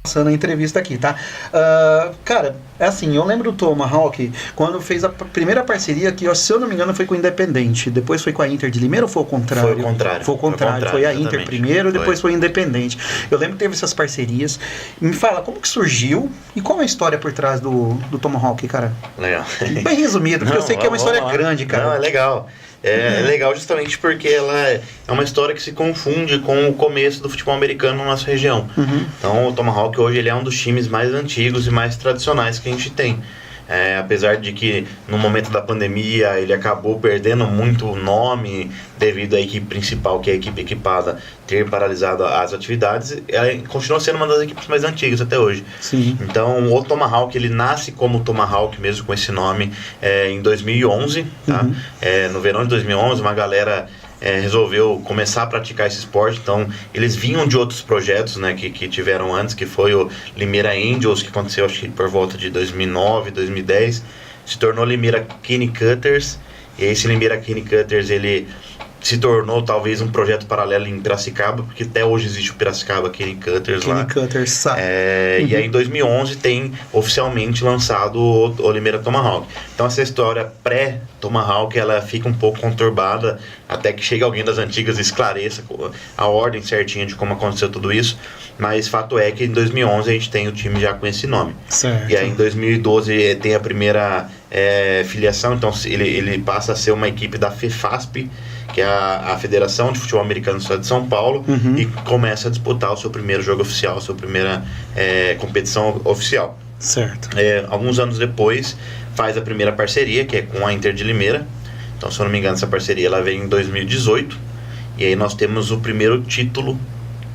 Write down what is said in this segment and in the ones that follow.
passando a entrevista aqui, tá? Cara, é assim, eu lembro do Tomahawk quando fez a primeira parceria que, se eu não me engano, foi com o Independente. Depois foi com a Inter de Limeira ou foi o contrário? Foi o contrário. Foi o contrário. Foi a Inter exatamente. primeiro, depois foi o Independente. Eu lembro que teve essas parcerias. Me fala, como que surgiu e qual é a história por trás do Tomahawk, cara? Legal. Bem resumido, porque eu sei que é uma história grande, cara. Não, é legal. É legal justamente porque ela é uma história que se confunde com o começo do futebol americano na nossa região. Então o Tomahawk hoje ele é um dos times mais antigos e mais tradicionais que a gente tem. Apesar de que no momento da pandemia ele acabou perdendo muito o nome devido à equipe principal, que é a equipe equipada, ter paralisado as atividades, ela continua sendo uma das equipes mais antigas até hoje. Sim. Então o Tomahawk ele nasce como Tomahawk mesmo com esse nome em 2011, tá? No verão de 2011 uma galera resolveu começar a praticar esse esporte. Então eles vinham de outros projetos, né, que tiveram antes, que foi o Limeira Angels, que aconteceu acho que por volta de 2009, 2010, se tornou Limeira Kenny Cutters, e esse Limeira Kenny Cutters ele se tornou talvez um projeto paralelo em Piracicaba, porque até hoje existe o Piracicaba Kenny Cutters lá. Kenny Cutters, sabe? E aí em 2011 tem oficialmente lançado o Limeira Tomahawk. Então essa história pré-Tomahawk ela fica um pouco conturbada até que chegue alguém das antigas e esclareça a ordem certinha de como aconteceu tudo isso. Mas fato é que em 2011 a gente tem o time já com esse nome. Certo. E aí em 2012 tem a primeira filiação, então ele passa a ser uma equipe da FEFASP, que é a Federação de Futebol Americano do Estado de São Paulo, e começa a disputar o seu primeiro jogo oficial, a sua primeira competição oficial. Certo. Alguns anos depois faz a primeira parceria, que é com a Inter de Limeira. Então, se eu não me engano, essa parceria ela veio em 2018, e aí nós temos o primeiro título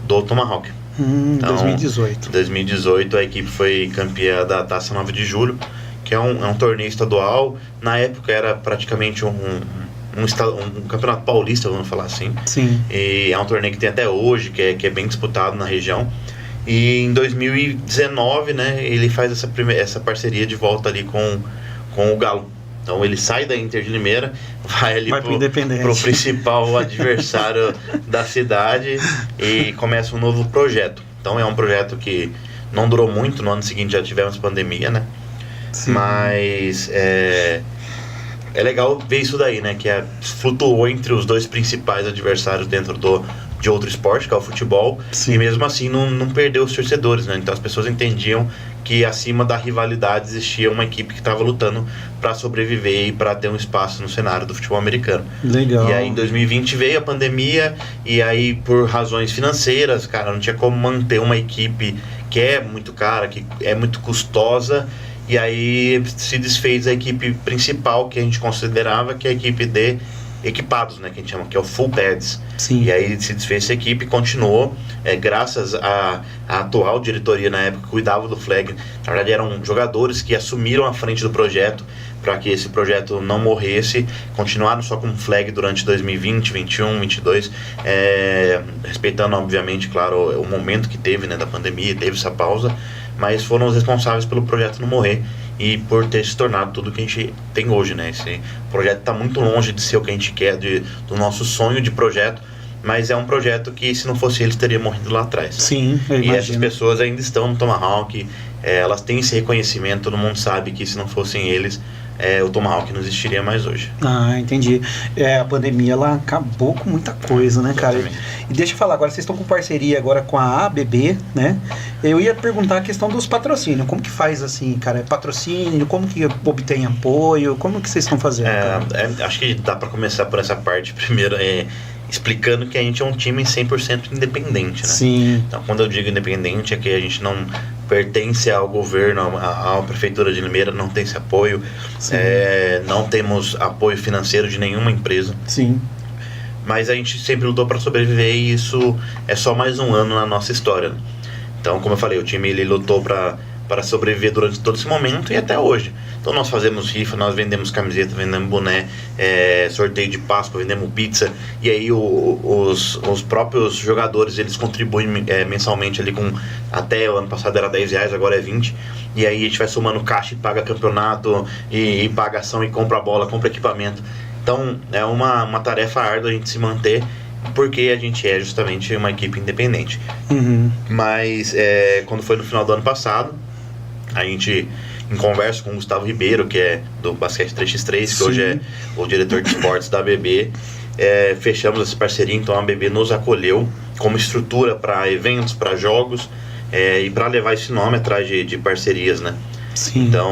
do Tomahawk. Então, 2018. Em 2018 a equipe foi campeã da Taça 9 de Julho, que é um torneio estadual. Na época era praticamente um campeonato paulista, vamos falar assim. Sim. E é um torneio que tem até hoje, que é bem disputado na região. E em 2019, né, ele faz essa parceria de volta ali com o Galo. Então ele sai da Inter de Limeira, vai ali pro principal adversário da cidade e começa um novo projeto. Então é um projeto que não durou muito, no ano seguinte já tivemos pandemia, né? Sim. Mas é legal ver isso daí, né? Que flutuou entre os dois principais adversários dentro de outro esporte, que é o futebol. Sim. E mesmo assim não perdeu os torcedores, né? Então as pessoas entendiam que acima da rivalidade existia uma equipe que estava lutando para sobreviver e para ter um espaço no cenário do futebol americano. Legal. E aí em 2020 veio a pandemia, e aí por razões financeiras, cara, não tinha como manter uma equipe que é muito cara, que é muito custosa. E aí se desfez a equipe principal que a gente considerava, que é a equipe de equipados, né, que a gente chama, que é o Full Pads. Sim. E aí se desfez essa equipe e continuou, graças à atual diretoria na época que cuidava do flag. Na verdade eram jogadores que assumiram a frente do projeto para que esse projeto não morresse, continuaram só com flag durante 2020, 21, 22, respeitando obviamente, claro, o momento que teve, né, da pandemia, teve essa pausa, mas foram os responsáveis pelo projeto não morrer e por ter se tornado tudo que a gente tem hoje, né? Esse projeto está muito longe de ser o que a gente quer, do nosso sonho de projeto, mas é um projeto que, se não fosse eles, teria morrido lá atrás. Sim, eu imagino. E essas pessoas ainda estão no Tomahawk, elas têm esse reconhecimento, todo mundo sabe que se não fossem eles, o Tomahawk não existiria mais hoje. Ah, entendi. A pandemia, ela acabou com muita coisa, né, cara? E deixa eu falar, agora vocês estão com parceria agora com a ABB, né? Eu ia perguntar a questão dos patrocínios. Como que faz assim, cara? Patrocínio, como que obtém apoio? Como que vocês estão fazendo, cara? Acho que dá para começar por essa parte primeiro, explicando que a gente é um time 100% independente, né? Sim. Então, quando eu digo independente, é que a gente não pertence ao governo, à prefeitura de Limeira, não tem esse apoio. Não temos apoio financeiro de nenhuma empresa. Sim. Mas a gente sempre lutou para sobreviver, e isso é só mais um ano na nossa história, né? Então, como eu falei, o time ele lutou para sobreviver durante todo esse momento e até hoje. Então nós fazemos rifa, nós vendemos camiseta, vendemos boné, sorteio de Páscoa, vendemos pizza, e aí os próprios jogadores eles contribuem mensalmente ali com, até o ano passado era R$10, agora é 20, e aí a gente vai somando caixa e paga campeonato, e paga ação e compra bola, compra equipamento. Então é uma tarefa árdua a gente se manter, porque a gente é justamente uma equipe independente. Mas quando foi no final do ano passado, a gente, em conversa com o Gustavo Ribeiro, que é do Basquete 3x3, que hoje é o diretor de esportes da ABB, fechamos essa parceria. Então a ABB nos acolheu como estrutura para eventos, para jogos, e para levar esse nome atrás de parcerias, né? Sim. Então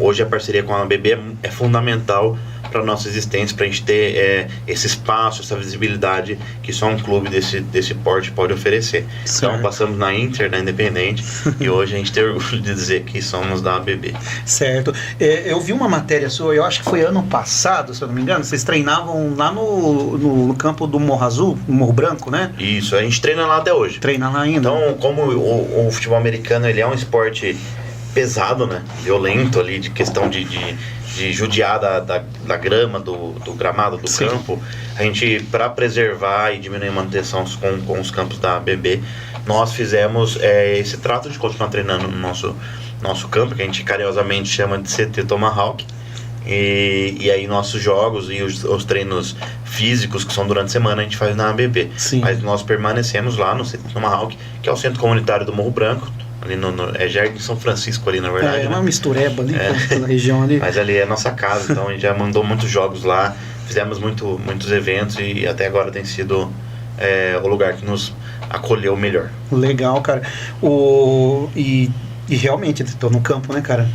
hoje a parceria com a ABB é fundamental para nossa existência, para a gente ter esse espaço, essa visibilidade que só um clube desse porte pode oferecer. Certo. Então passamos na Inter, na Independente, e hoje a gente tem orgulho de dizer que somos da ABB. Certo. Eu vi uma matéria sua, eu acho que foi ano passado, se eu não me engano, vocês treinavam lá no campo do Morro Azul, no Morro Branco, né? Isso, a gente treina lá até hoje. Treina lá ainda. Então, como o futebol americano ele é um esporte pesado, né? Violento ali, de questão de judiar da grama, do gramado, do campo, a gente, para preservar e diminuir a manutenção com os campos da ABB, nós fizemos esse trato de continuar treinando no nosso campo, que a gente carinhosamente chama de CT Tomahawk. E aí nossos jogos e os treinos físicos que são durante a semana a gente faz na ABB. Mas nós permanecemos lá no CT Tomahawk, que é o centro comunitário do Morro Branco, ali é Jardim São Francisco ali, na verdade. É uma mistureba ali, na região ali. Mas ali é nossa casa, então a gente já mandou muitos jogos lá, fizemos muitos eventos e até agora tem sido o lugar que nos acolheu melhor. Legal, cara. E realmente, estou no campo, né, cara?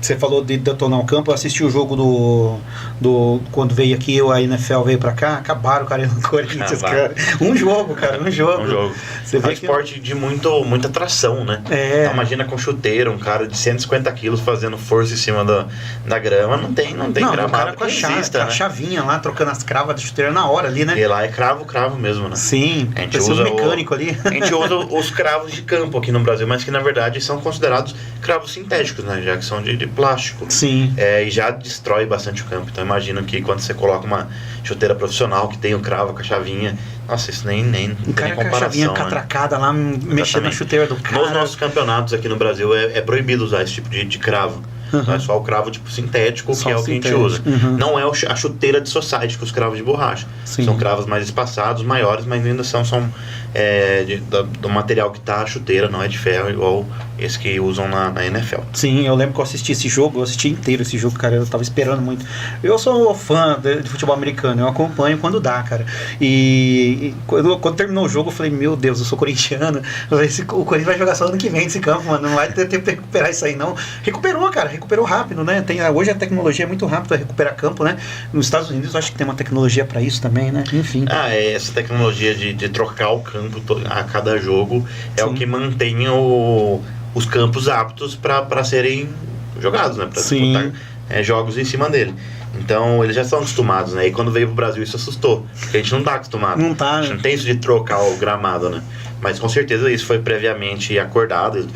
Você falou de detonar o campo, eu assisti o jogo quando veio aqui, a NFL veio pra cá, acabaram, cara, no Corinthians, cara. Um jogo. Você vê um esporte de muita tração, né? Então, imagina com chuteiro, um cara de 150 quilos fazendo força em cima da grama, não tem gramado. O cara com a chavinha lá, trocando as cravas de chuteira na hora ali, né? E lá é cravo mesmo, né? Sim, a gente usa mecânico ali. A gente usa os cravos de campo aqui no Brasil, mas que na verdade são considerados cravos sintéticos, né? Já que são de plástico. Sim. E já destrói bastante o campo. Então imagina que quando você coloca uma chuteira profissional que tem o cravo com a chavinha, nossa, isso nem tem comparação. Com a chavinha catracada lá, mexendo na chuteira do cara. Nos nossos campeonatos aqui no Brasil é proibido usar esse tipo de cravo. É só o cravo tipo sintético, que é o que a gente usa. Não é a chuteira de society com os cravos de borracha. São cravos mais espaçados, maiores, mas ainda são do material que tá a chuteira, não é de ferro, igual esse que usam na NFL. Sim, eu lembro que eu assisti esse jogo, eu assisti inteiro esse jogo, cara, eu tava esperando muito. Eu sou fã de futebol americano, eu acompanho quando dá, cara. E quando terminou o jogo, eu falei, meu Deus, eu sou corintiano, o Corinthians vai jogar só ano que vem nesse campo, mano, não vai ter tempo de recuperar isso aí, não. Recuperou, cara, recuperou rápido, né? Hoje a tecnologia é muito rápida, recuperar campo, né? Nos Estados Unidos eu acho que tem uma tecnologia pra isso também, né? Enfim. Essa tecnologia de trocar o campo a cada jogo é o que mantém os campos aptos para serem jogados, né? Para disputar jogos em cima dele. Então eles já estão acostumados, né? E quando veio pro Brasil isso assustou, porque a gente não tá acostumado. Não tá, a gente não tem isso de trocar o gramado, né? Mas com certeza isso foi previamente acordado.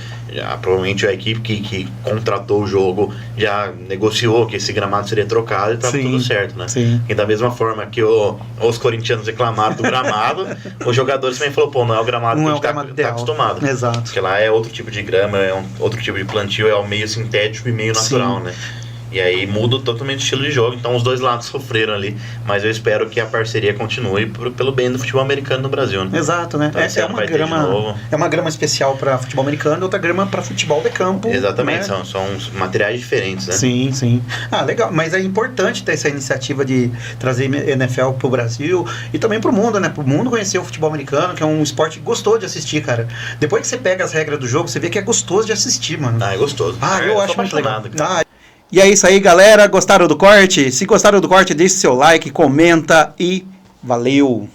Provavelmente a equipe que contratou o jogo já negociou que esse gramado seria trocado e estava tudo certo, né? E da mesma forma que os corintianos reclamaram do gramado, os jogadores também falaram, não é o gramado que a gente tá acostumado. Exato. Porque lá é outro tipo de grama, outro tipo de plantio, é o meio sintético e meio natural, né? E aí muda totalmente o estilo de jogo. Então os dois lados sofreram ali. Mas eu espero que a parceria continue pelo bem do futebol americano no Brasil, né? Exato, né? Então, é uma grama especial para futebol americano, outra grama para futebol de campo. Exatamente, né? são materiais diferentes, né? Sim. Legal. Mas é importante ter essa iniciativa de trazer NFL pro Brasil e também pro mundo, né? Pro mundo conhecer o futebol americano, que é um esporte gostoso de assistir, cara. Depois que você pega as regras do jogo, você vê que é gostoso de assistir, mano. É gostoso. Eu acho muito legal. E é isso aí, galera. Gostaram do corte? Se gostaram do corte, deixe seu like, comenta e valeu!